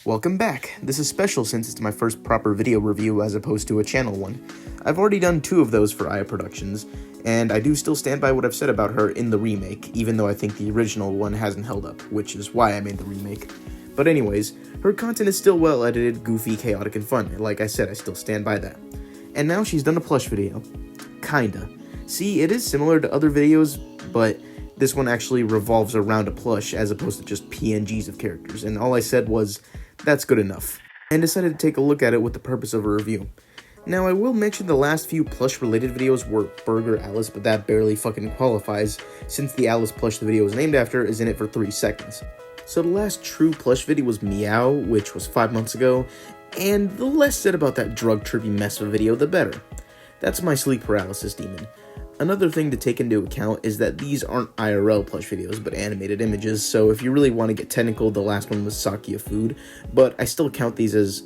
Welcome back. This is special since it's my first proper video review as opposed to a channel one. I've already done 2 of those for Aya Productions, and I do still stand by what I've said about her in the remake, even though I think the original one hasn't held up, which is why I made the remake. But anyways, her content is still well edited, goofy, chaotic, and fun, and like I said, I still stand by that. And now she's done a plush video. Kinda. See, it is similar to other videos, but this one actually revolves around a plush as opposed to just PNGs of characters, and all I said was, that's good enough, and decided to take a look at it with the purpose of a review. Now, I will mention the last few plush-related videos were Burger Alice, but that barely fucking qualifies, since the Alice plush the video is named after is in it for 3 seconds. So the last true plush video was Meow, which was 5 months ago, and the less said about that drug-trippy mess of a video, the better. That's my sleep paralysis demon. Another thing to take into account is that these aren't IRL plush videos, but animated images, so if you really want to get technical, the last one was Sakuya food, but I still count these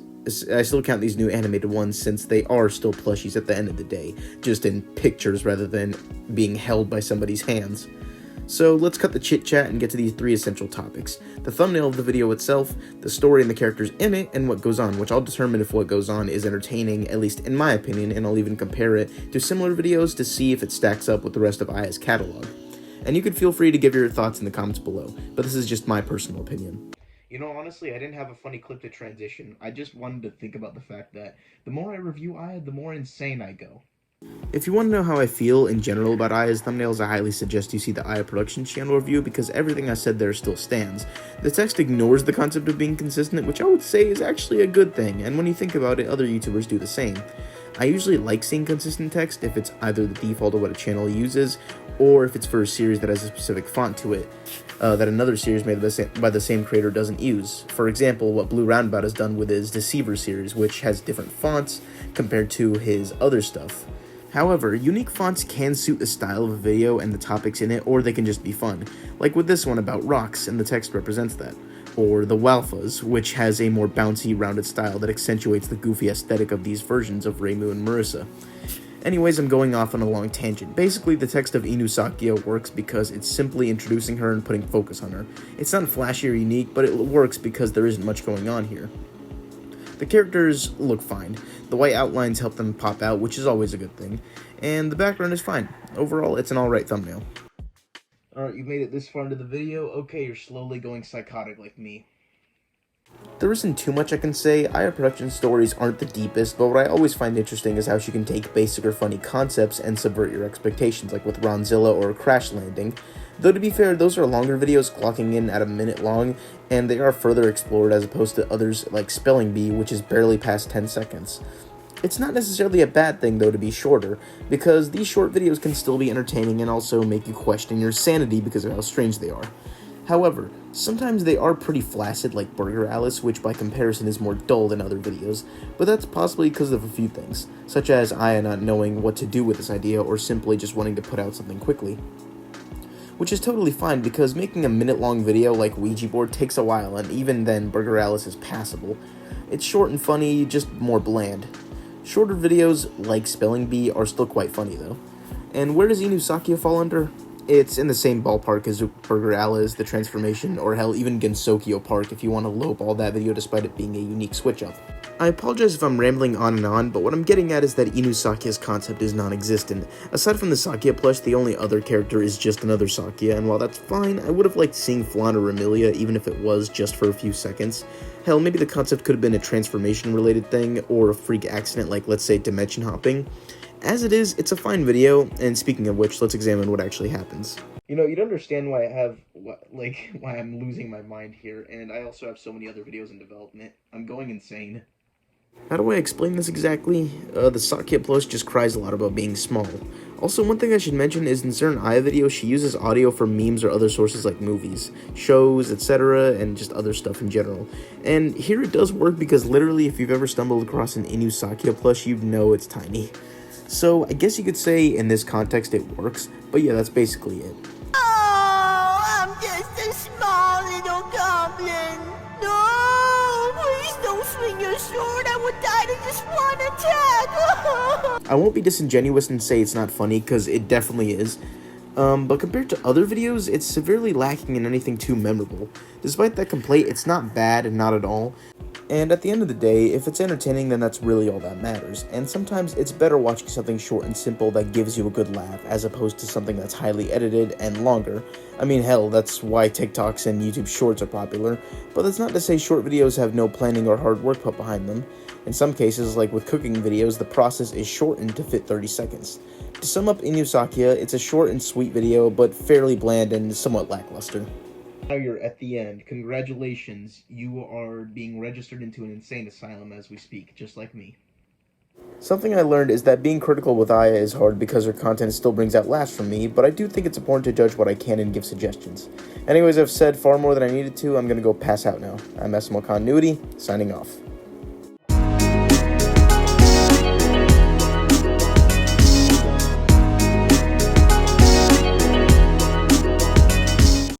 new animated ones since they are still plushies at the end of the day, just in pictures rather than being held by somebody's hands. So let's cut the chit-chat and get to these 3 essential topics: the thumbnail of the video itself, the story and the characters in it, and what goes on, which I'll determine if what goes on is entertaining, at least in my opinion, and I'll even compare it to similar videos to see if it stacks up with the rest of Aya's catalog. And you can feel free to give your thoughts in the comments below, but this is just my personal opinion. You know, honestly, I didn't have a funny clip to transition. I just wanted to think about the fact that the more I review Aya, the more insane I go. If you want to know how I feel in general about Aya's thumbnails, I highly suggest you see the Aya Productions channel review because everything I said there still stands. The text ignores the concept of being consistent, which I would say is actually a good thing, and when you think about it, other YouTubers do the same. I usually like seeing consistent text if it's either the default of what a channel uses, or if it's for a series that has a specific font to it, that another series made by the same creator doesn't use. For example, what Blue Roundabout has done with his Deceiver series, which has different fonts compared to his other stuff. However, unique fonts can suit the style of a video and the topics in it, or they can just be fun, like with this one about rocks, and the text represents that. Or the Walfas, which has a more bouncy, rounded style that accentuates the goofy aesthetic of these versions of Reimu and Marissa. Anyways, I'm going off on a long tangent. Basically, the text of Inu Sakuya works because it's simply introducing her and putting focus on her. It's not flashy or unique, but it works because there isn't much going on here. The characters look fine. The white outlines help them pop out, which is always a good thing. And the background is fine. Overall, it's an alright thumbnail. Alright, you made it this far into the video. Okay, you're slowly going psychotic like me. There isn't too much I can say. Aya Productions stories aren't the deepest, but what I always find interesting is how she can take basic or funny concepts and subvert your expectations, like with Ronzilla or Crash Landing. Though to be fair, those are longer videos clocking in at a minute long, and they are further explored as opposed to others like Spelling Bee, which is barely past 10 seconds. It's not necessarily a bad thing though to be shorter, because these short videos can still be entertaining and also make you question your sanity because of how strange they are. However, sometimes they are pretty flaccid like Burger Alice, which by comparison is more dull than other videos, but that's possibly because of a few things, such as Aya not knowing what to do with this idea or simply just wanting to put out something quickly. Which is totally fine because making a minute-long video like Ouija Board takes a while, and even then Burger Alice is passable. It's short and funny, just more bland. Shorter videos like Spelling Bee are still quite funny though. And where does Inu Sakuya fall under? It's in the same ballpark as Burger Alice, The Transformation, or hell, even Gensokyo Park if you want to lowball that video despite it being a unique switch-up. I apologize if I'm rambling on and on, but what I'm getting at is that Inu Sakuya's concept is non-existent. Aside from the Sakuya plush, the only other character is just another Sakuya, and while that's fine, I would have liked seeing Flan or Emilia, even if it was just for a few seconds. Hell, maybe the concept could have been a transformation-related thing, or a freak accident like, let's say, dimension hopping. As it is, it's a fine video, and speaking of which, let's examine what actually happens. You know, you'd understand why why I'm losing my mind here, and I also have so many other videos in development. I'm going insane. How do I explain this exactly? The Sakuya plush just cries a lot about being small. Also, one thing I should mention is in certain Aya videos, she uses audio from memes or other sources like movies, shows, etc., and just other stuff in general. And here it does work because literally if you've ever stumbled across an Inu Sakuya plush, you'd know it's tiny. So I guess you could say in this context it works, but yeah, that's basically it. Oh, I'm just a small little goblin. No, please don't swing your sword. I would die to just one attack. I won't be disingenuous and say it's not funny, because it definitely is. But compared to other videos, it's severely lacking in anything too memorable. Despite that complaint, it's not bad and not at all. And at the end of the day, if it's entertaining, then that's really all that matters. And sometimes it's better watching something short and simple that gives you a good laugh, as opposed to something that's highly edited and longer. I mean, hell, that's why TikToks and YouTube Shorts are popular, but that's not to say short videos have no planning or hard work put behind them. In some cases, like with cooking videos, the process is shortened to fit 30 seconds. To sum up Inu Sakuya, it's a short and sweet video, but fairly bland and somewhat lackluster. Now you're at the end. Congratulations, you are being registered into an insane asylum as we speak, just like me. Something I learned is that being critical with Aya is hard because her content still brings out laughs from me, but I do think it's important to judge what I can and give suggestions. Anyways, I've said far more than I needed to. I'm gonna go pass out now. I'm SML Continuity, signing off.